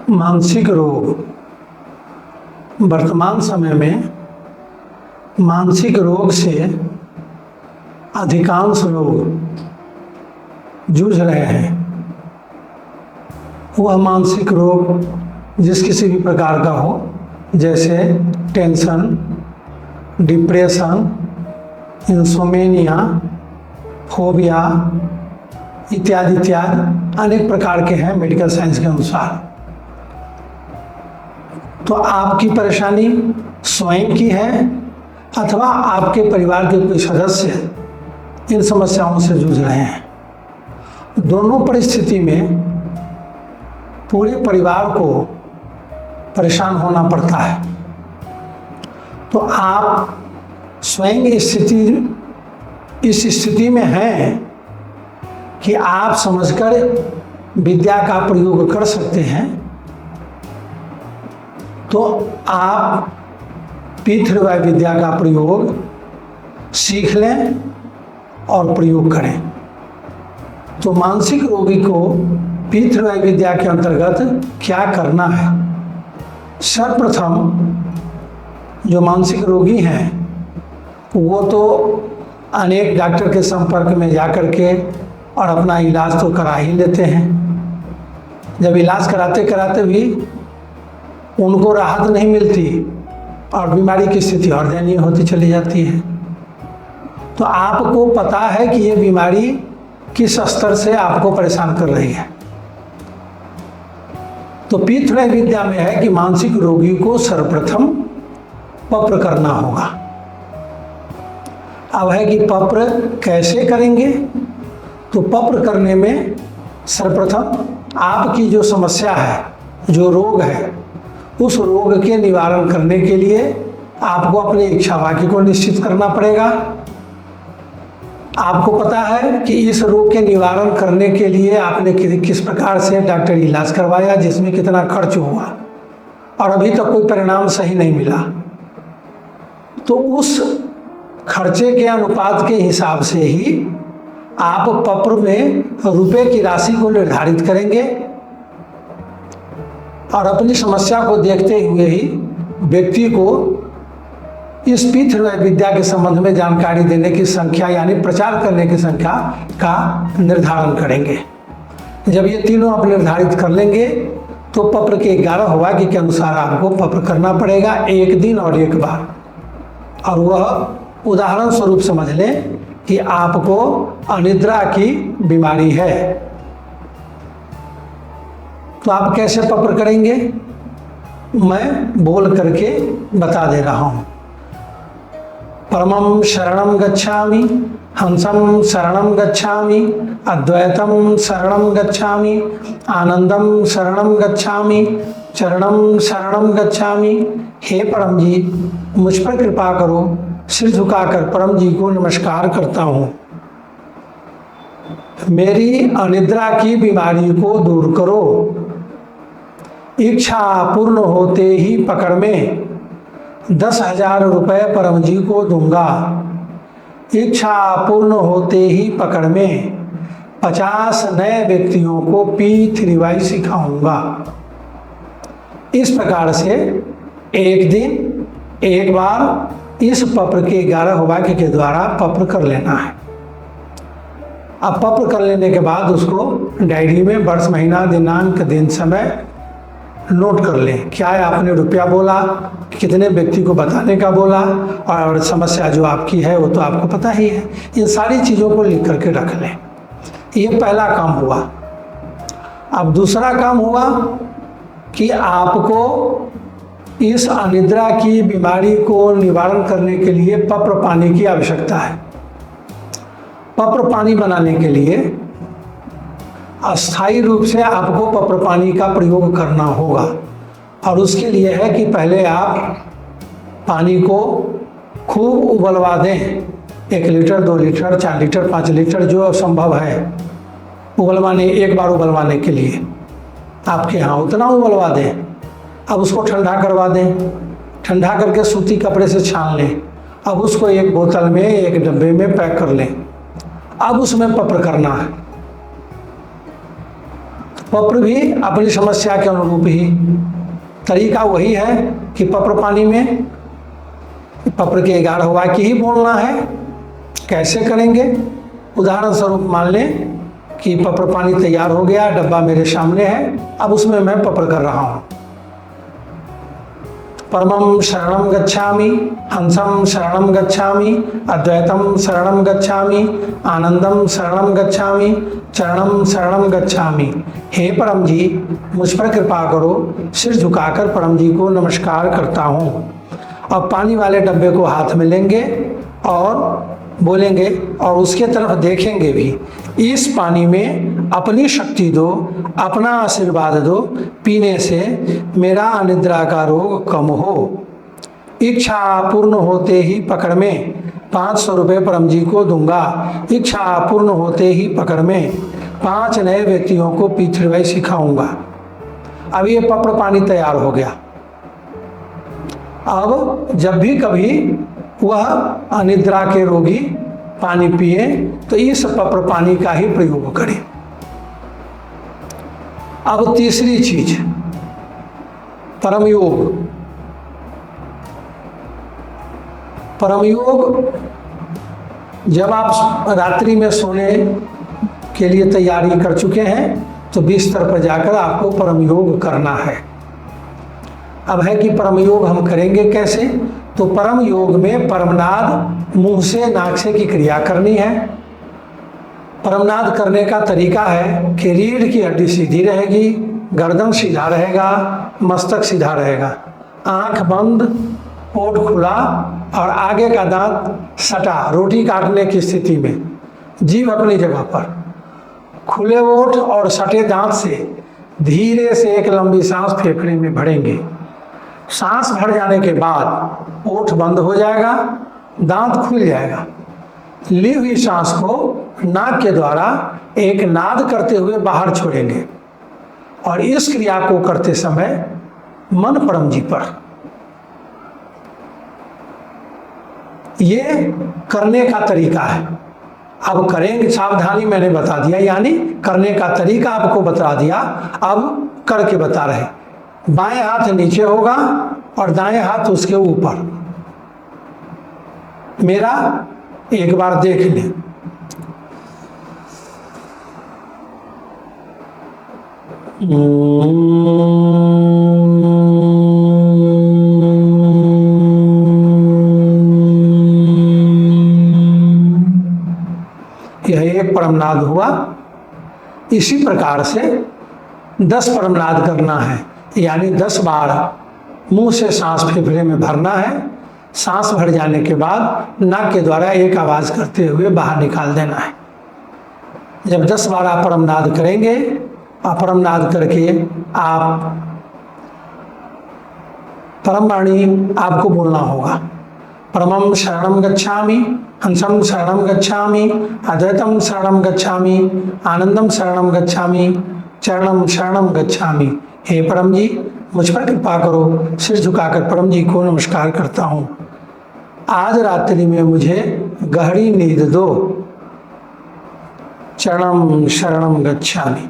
मानसिक रोग। वर्तमान समय में मानसिक रोग से अधिकांश लोग जूझ रहे हैं। वह मानसिक रोग जिस किसी भी प्रकार का हो, जैसे टेंशन, डिप्रेशन, इंसोमेनिया, फोबिया इत्यादि इत्यादि अनेक प्रकार के हैं मेडिकल साइंस के अनुसार। तो आपकी परेशानी स्वयं की है अथवा आपके परिवार के कोई सदस्य इन समस्याओं से जूझ रहे हैं। दोनों परिस्थिति में पूरे परिवार को परेशान होना पड़ता है। तो आप स्वयं इस स्थिति में हैं कि आप समझकर विद्या का प्रयोग कर सकते हैं, तो आप पीथ्रवाय विद्या का प्रयोग सीख लें और प्रयोग करें। तो मानसिक रोगी को पीथ्रवाय विद्या के अंतर्गत क्या करना है? सर्वप्रथम जो मानसिक रोगी हैं वो तो अनेक डॉक्टर के संपर्क में जाकर के और अपना इलाज तो करा ही लेते हैं। जब इलाज कराते कराते भी उनको राहत नहीं मिलती और बीमारी की स्थिति और दयनीय होती चली जाती है। तो आपको पता है कि ये बीमारी किस स्तर से आपको परेशान कर रही है। तो पीथ्रवाय विद्या में है कि मानसिक रोगी को सर्वप्रथम पप्र करना होगा। अब है कि पप्र कैसे करेंगे? तो पप्र करने में सर्वप्रथम आपकी जो समस्या है, जो रोग है, उस रोग के निवारण करने के लिए आपको अपने इच्छा वाक्य को निश्चित करना पड़ेगा। आपको पता है कि इस रोग के निवारण करने के लिए आपने किस प्रकार से डॉक्टरी इलाज करवाया, जिसमें कितना खर्च हुआ और अभी तक कोई परिणाम सही नहीं मिला। तो उस खर्चे के अनुपात के हिसाब से ही आप पप्र में रुपए की राशि को निर्धारित करेंगे और अपनी समस्या को देखते हुए ही व्यक्ति को इस पीथ्रवाय विद्या के संबंध में जानकारी देने की संख्या यानी प्रचार करने की संख्या का निर्धारण करेंगे। जब ये तीनों आप निर्धारित कर लेंगे तो पप्र के 11 वाक्य के अनुसार आपको पप्र करना पड़ेगा, एक दिन और एक बार। और वह उदाहरण स्वरूप समझ लें कि आपको अनिद्रा की बीमारी है। तो आप कैसे पप्र करेंगे मैं बोल करके बता दे रहा हूँ। परमं शरणं गच्छामि, हंसं शरणं गच्छामि, अद्वैतं शरणं गच्छामि, आनंदं शरणं गच्छामि, चरणं शरणं गच्छामि। हे परम जी, मुझ पर कृपा करो। सिर झुकाकर परम जी को नमस्कार करता हूँ। मेरी अनिद्रा की बीमारी को दूर करो। इच्छा पूर्ण होते ही पकड़ में 10,000 रुपये परम जी को दूंगा। इच्छा पूर्ण होते ही पकड़ में 50 नए व्यक्तियों को पीथ्रवाय सिखाऊंगा। इस प्रकार से एक दिन एक बार इस पप्र के 11 वाक्य के द्वारा पप्र कर लेना है। अब पप्र कर लेने के बाद उसको डायरी में वर्ष, महीना, दिनांक, दिन, समय नोट कर लें। क्या है आपने रुपया बोला, कितने व्यक्ति को बताने का बोला और समस्या जो आपकी है वो तो आपको पता ही है। इन सारी चीज़ों को लिख करके रख लें। ये पहला काम हुआ। अब दूसरा काम हुआ कि आपको इस अनिद्रा की बीमारी को निवारण करने के लिए पप्र पानी की आवश्यकता है। पप्र पानी बनाने के लिए अस्थायी रूप से आपको पप्र पानी का प्रयोग करना होगा। और उसके लिए है कि पहले आप पानी को खूब उबलवा दें। 1 लीटर, 2 लीटर, 4 लीटर, 5 लीटर जो संभव है उबलवाने, एक बार उबलवाने के लिए आपके यहाँ उतना उबलवा दें। अब उसको ठंडा करवा दें। ठंडा करके सूती कपड़े से छान लें। अब उसको एक बोतल में, एक डब्बे में पैक कर लें। अब उसमें पप्र करना है। पप्र भी अपनी समस्या के अनुरूप ही, तरीका वही है कि पप्र पानी में पप्र के 11 वाक्य ही बोलना है। कैसे करेंगे? उदाहरण स्वरूप मान लें कि पप्र पानी तैयार हो गया, डब्बा मेरे सामने है, अब उसमें मैं पप्र कर रहा हूँ। परमं शरणं गच्छामि, हंसं शरणं गच्छामि, अद्वैतं शरणं गच्छामि, आनंदं शरणं गच्छामि, चरणं शरणं गच्छामि। हे परम जी, मुझ पर कृपा करो। सिर झुकाकर परम जी को नमस्कार करता हूँ। अब पानी वाले डब्बे को हाथ में लेंगे और बोलेंगे और उसके तरफ देखेंगे भी। इस पानी में अपनी शक्ति दो, अपना आशीर्वाद दो, पीने से मेरा अनिद्रा का रोग कम हो। इच्छा पूर्ण होते ही पकड़ में 500 रुपये परम जी को दूंगा। इच्छा पूर्ण होते ही पकड़ में 5 नए व्यक्तियों को पीठिरवाई सिखाऊंगा। अब ये पप्र पानी तैयार हो गया। अब जब भी कभी वह अनिद्रा के रोगी पानी पिए तो इस पप्र पानी का ही प्रयोग करें। अब तीसरी चीज, परम योग। परम योग जब आप रात्रि में सोने के लिए तैयारी कर चुके हैं तो बिस्तर पर जाकर आपको परम योग करना है। अब है कि परम योग हम करेंगे कैसे? तो परम योग में परमनाद मुंह से नाक से की क्रिया करनी है। परमनाद करने का तरीका है कि रीढ़ की हड्डी सीधी रहेगी, गर्दन सीधा रहेगा, मस्तक सीधा रहेगा, आंख बंद, ओठ खुला और आगे का दांत सटा रोटी काटने की स्थिति में, जीभ अपनी जगह पर, खुले ओठ और सटे दांत से धीरे से एक लंबी सांस फेफड़े में भरेंगे। सांस भर जाने के बाद ओठ बंद हो जाएगा, दांत खुल जाएगा। ली हुई सांस को नाक के द्वारा एक नाद करते हुए बाहर छोड़ेंगे और इस क्रिया को करते समय मन परम जी पर। ये करने का तरीका है। अब करेंगे, सावधानी मैंने बता दिया, यानी करने का तरीका आपको बता दिया, अब करके बता रहे। बाएं हाथ नीचे होगा और दाएं हाथ उसके ऊपर। मेरा एक बार देख लें। यह एक परमनाद हुआ। इसी प्रकार से 10 परमनाद करना है, यानी 10 बार मुंह से सांस फेफड़े में भरना है। सांस भर जाने के बाद नाक के द्वारा एक आवाज करते हुए बाहर निकाल देना है। जब 10 बार आप परमनाद करेंगे, परमनाद करके आप परम वाणी आपको बोलना होगा। परमं शरणं गच्छामि, हंसं शरणं गच्छामि, अद्वैतं शरणं गच्छामि, आनंदं शरणं गच्छामि, चरणं शरणं गच्छामि। हे परम जी, मुझ पर कृपा करो। सिर झुकाकर परम जी को नमस्कार करता हूँ। आज रात्रि में मुझे गहरी नींद दो। चरणं शरणं गच्छामि।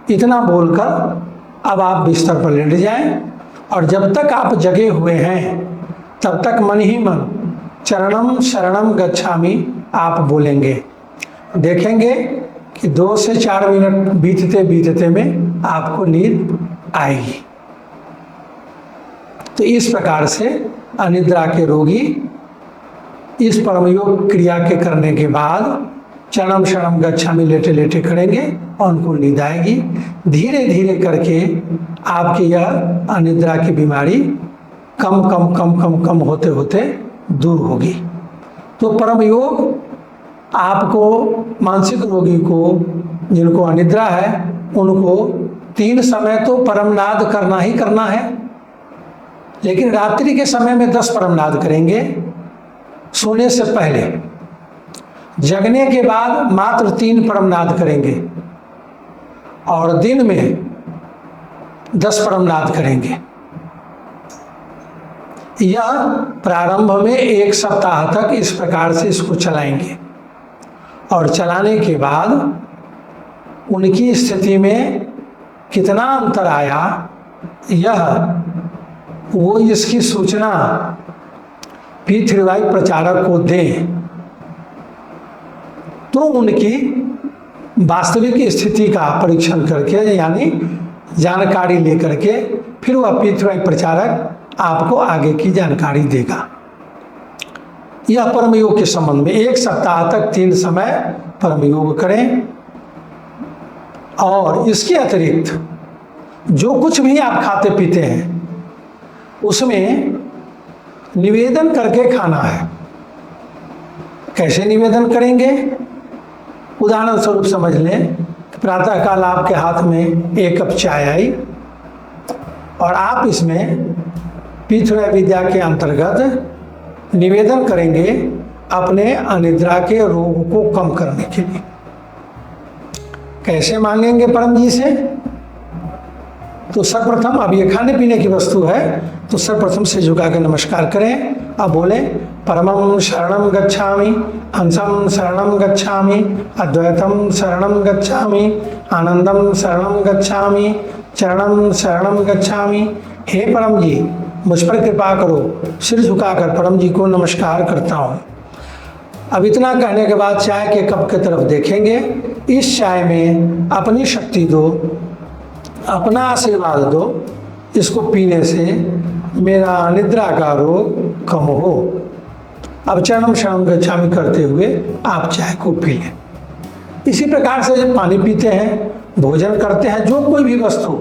इतना बोलकर अब आप बिस्तर पर लेट जाएं और जब तक आप जगे हुए हैं तब तक मन ही मन चरणं शरणं गच्छामि आप बोलेंगे। देखेंगे कि 2 से 4 मिनट बीतते बीतते में आपको नींद आएगी। तो इस प्रकार से अनिद्रा के रोगी इस परमयोग क्रिया के करने के बाद चरणं शरणं गच्छामि लेटे लेटे करेंगे और उनको नींद आएगी। धीरे धीरे करके आपकी यह अनिद्रा की बीमारी कम कम कम कम कम होते होते दूर होगी। तो परम योग आपको मानसिक रोगी को जिनको अनिद्रा है उनको 3 समय तो परमनाद करना ही करना है, लेकिन रात्रि के समय में 10 परमनाद करेंगे सोने से पहले। जगने के बाद मात्र 3 परमनाद करेंगे और दिन में 10 परमनाद करेंगे। यह प्रारंभ में 1 सप्ताह तक इस प्रकार से इसको चलाएंगे और चलाने के बाद उनकी स्थिति में कितना अंतर आया, यह वो इसकी सूचना P3Y प्रचारक को दें, तो उनकी वास्तविक स्थिति का परीक्षण करके यानी जानकारी लेकर के फिर वह P3Y प्रचारक आपको आगे की जानकारी देगा। यह परम योग के संबंध में 1 सप्ताह तक 3 समय परम योग करें। और इसके अतिरिक्त जो कुछ भी आप खाते पीते हैं उसमें निवेदन करके खाना है। कैसे निवेदन करेंगे? उदाहरण स्वरूप समझ लें, प्रातःकाल आपके हाथ में 1 कप चाय आई और आप इसमें P3Y विद्या के अंतर्गत निवेदन करेंगे अपने अनिद्रा के रोग को कम करने के लिए। कैसे मांगेंगे परम जी से? तो सर्वप्रथम, अब ये खाने पीने की वस्तु है तो सर्वप्रथम से झुका के नमस्कार करें। अब बोले परमं शरणं गच्छामि, अंशं शरणं गच्छामि, अद्वैतम शरणं गच्छामि, आनंदम शरणं गच्छामि, चरणं शरणं गच्छामि। हे परम जी मुझ पर कृपा करो। सिर झुकाकर परम जी को नमस्कार करता हूँ। अब इतना कहने के बाद चाय के कप की तरफ देखेंगे। इस चाय में अपनी शक्ति दो, अपना आशीर्वाद दो। इसको पीने से मेरा अनिद्रा का रोग कम हो। अब चरणं शरणं गच्छामि करते हुए आप चाय को पी लें। इसी प्रकार से जब पानी पीते हैं, भोजन करते हैं, जो कोई भी वस्तु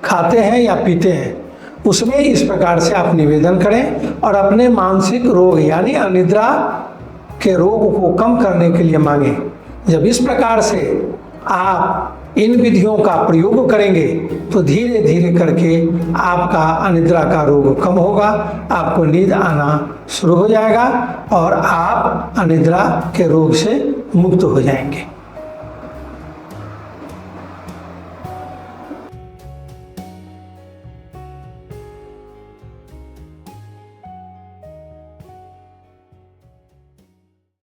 खाते हैं या पीते हैं, उसमें इस प्रकार से आप निवेदन करें और अपने मानसिक रोग यानी अनिद्रा के रोग को कम करने के लिए मांगें। जब इस प्रकार से आप इन विधियों का प्रयोग करेंगे तो धीरे धीरे करके आपका अनिद्रा का रोग कम होगा, आपको नींद आना शुरू हो जाएगा और आप अनिद्रा के रोग से मुक्त हो जाएंगे।